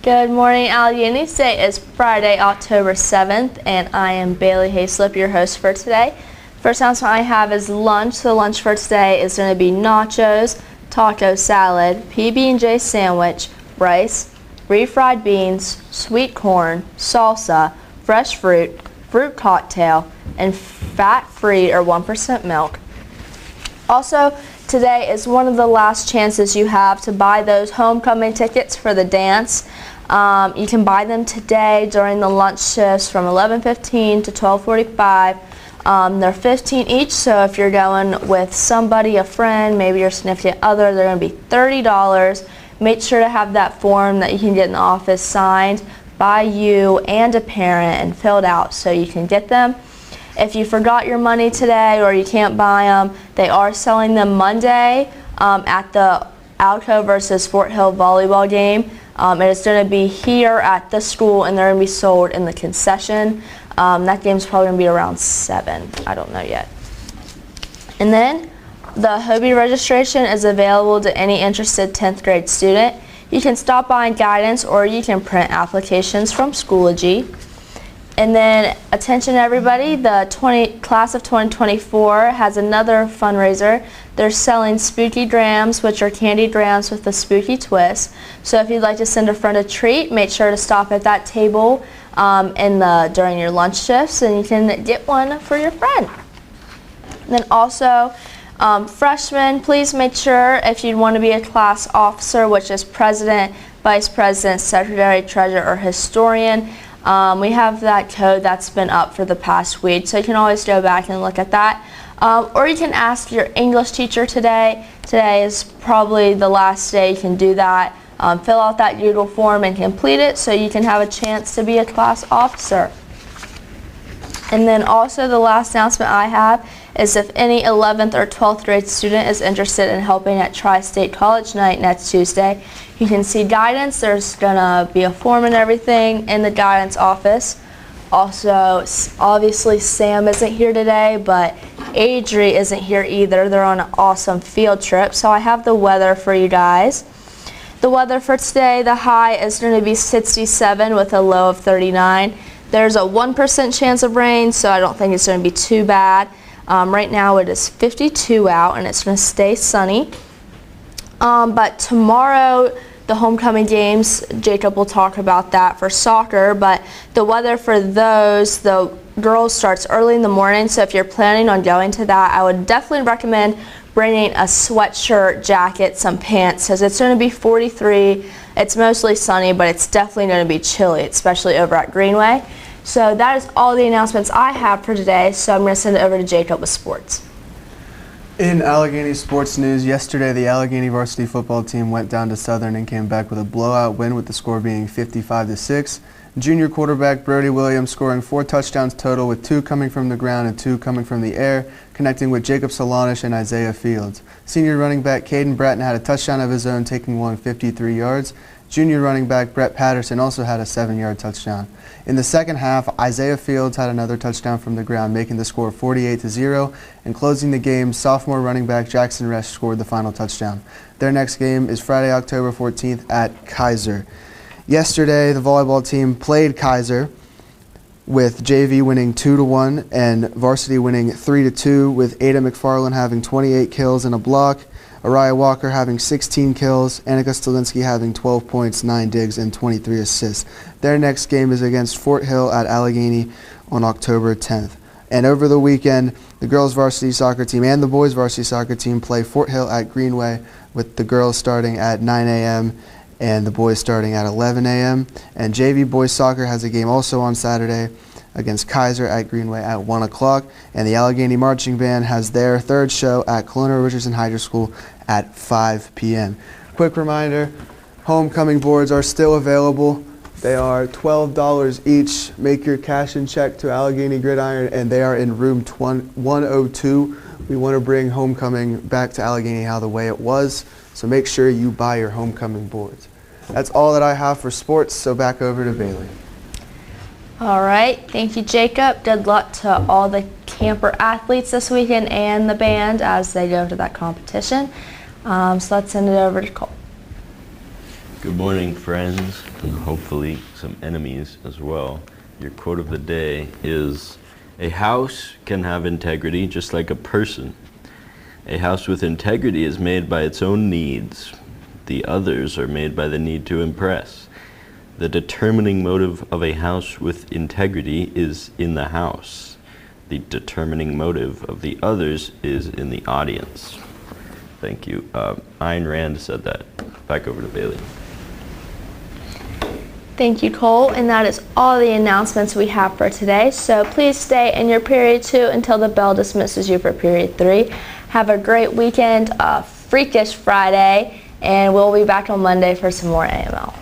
Good morning, Allegheny. Today is Friday, October 7th, and I am Bailey Hayslip, your host for today. First announcement I have is lunch. The lunch for today is going to be nachos, taco salad, PB&J sandwich, rice, refried beans, sweet corn, salsa, fresh fruit, fruit cocktail, and fat-free or 1% milk. Also, today is one of the last chances you have to buy those homecoming tickets for the dance. You can buy them today during the lunch shifts from 11:15 to 12:45. They're $15 each, so if you're going with somebody, a friend, maybe your significant other, they're going to be $30. Make sure to have that form that you can get in the office signed by you and a parent and filled out so you can get them. If you forgot your money today or you can't buy them, they are selling them Monday at the Alco versus Fort Hill volleyball game. And it's going to be here at the school, and they're going to be sold in the concession. That game's probably going to be around 7. I don't know yet. And then the Hobie registration is available to any interested 10th grade student. You can stop by in guidance, or you can print applications from Schoology. And then, attention everybody, the class of 2024 has another fundraiser. They're selling Spooky Drams, which are candy drams with a spooky twist. So if you'd like to send a friend a treat, make sure to stop at that table during your lunch shifts, and you can get one for your friend. And then also, freshmen, please make sure if you'd want to be a class officer, which is president, vice president, secretary, treasurer, or historian, we have that code that's been up for the past week, so you can always go back and look at that. Or you can ask your English teacher today. Today is probably the last day you can do that. Fill out that Google form and complete it so you can have a chance to be a class officer. And then also the last announcement I have is if any 11th or 12th grade student is interested in helping at Tri-State College Night next Tuesday, you can see guidance. There's going to be a form and everything in the guidance office. Also, obviously Sam isn't here today, but Adri isn't here either. They're on an awesome field trip. So I have the weather for you guys. The weather for today, the high is going to be 67 with a low of 39. There's a 1% chance of rain, so I don't think it's going to be too bad. Right now it is 52 out, and it's going to stay sunny. But tomorrow, the homecoming games, Jacob will talk about that for soccer, but the weather for those, the girls starts early in the morning, so if you're planning on going to that, I would definitely recommend bringing a sweatshirt, jacket, some pants, because it's going to be 43. It's mostly sunny, but it's definitely going to be chilly, especially over at Greenway. So that is all the announcements I have for today, so I'm going to send it over to Jacob with sports. In Allegheny sports news, yesterday the Allegheny varsity football team went down to Southern and came back with a blowout win, with the score being 55-6. Junior quarterback Brody Williams scoring 4 touchdowns total, with 2 coming from the ground and 2 coming from the air, connecting with Jacob Solanish and Isaiah Fields. Senior running back Caden Bratton had a touchdown of his own, taking one 53 yards. Junior running back Brett Patterson also had a 7-yard touchdown. In the second half, Isaiah Fields had another touchdown from the ground, making the score 48-0, and closing the game, sophomore running back Jackson Resch scored the final touchdown. Their next game is Friday, October 14th at Kaiser. Yesterday, the volleyball team played Kaiser, with JV winning 2-1 and varsity winning 3-2, with Ada McFarland having 28 kills and a block, Araya Walker having 16 kills, Annika Stalinsky having 12 points, 9 digs, and 23 assists. Their next game is against Fort Hill at Allegheny on October 10th. And over the weekend, the girls varsity soccer team and the boys varsity soccer team play Fort Hill at Greenway, with the girls starting at 9 a.m. and the boys starting at 11 a.m. And JV boys soccer has a game also on Saturday against Kaiser at Greenway at 1 o'clock. And the Allegheny Marching Band has their third show at Colonial Richardson Hydro School at 5 p.m. Quick reminder, homecoming boards are still available. They are $12 each. Make your cash and check to Allegheny Gridiron, and they are in room 102. We want to bring homecoming back to Allegheny how the way it was, so make sure you buy your homecoming boards. That's all that I have for sports, so back over to Bailey. All right, thank you, Jacob. Good luck to all the camper athletes this weekend and the band as they go to that competition. So let's send it over to Cole. Good morning, friends, and hopefully some enemies as well. Your quote of the day is, "A house can have integrity just like a person. A house with integrity is made by its own needs. The others are made by the need to impress. The determining motive of a house with integrity is in the house. The determining motive of the others is in the audience." Thank you. Ayn Rand said that. Back over to Bailey. Thank you, Cole, and that is all the announcements we have for today. So please stay in your period 2 until the bell dismisses you for period 3. Have a great weekend, Freakish Friday, and we'll be back on Monday for some more AML.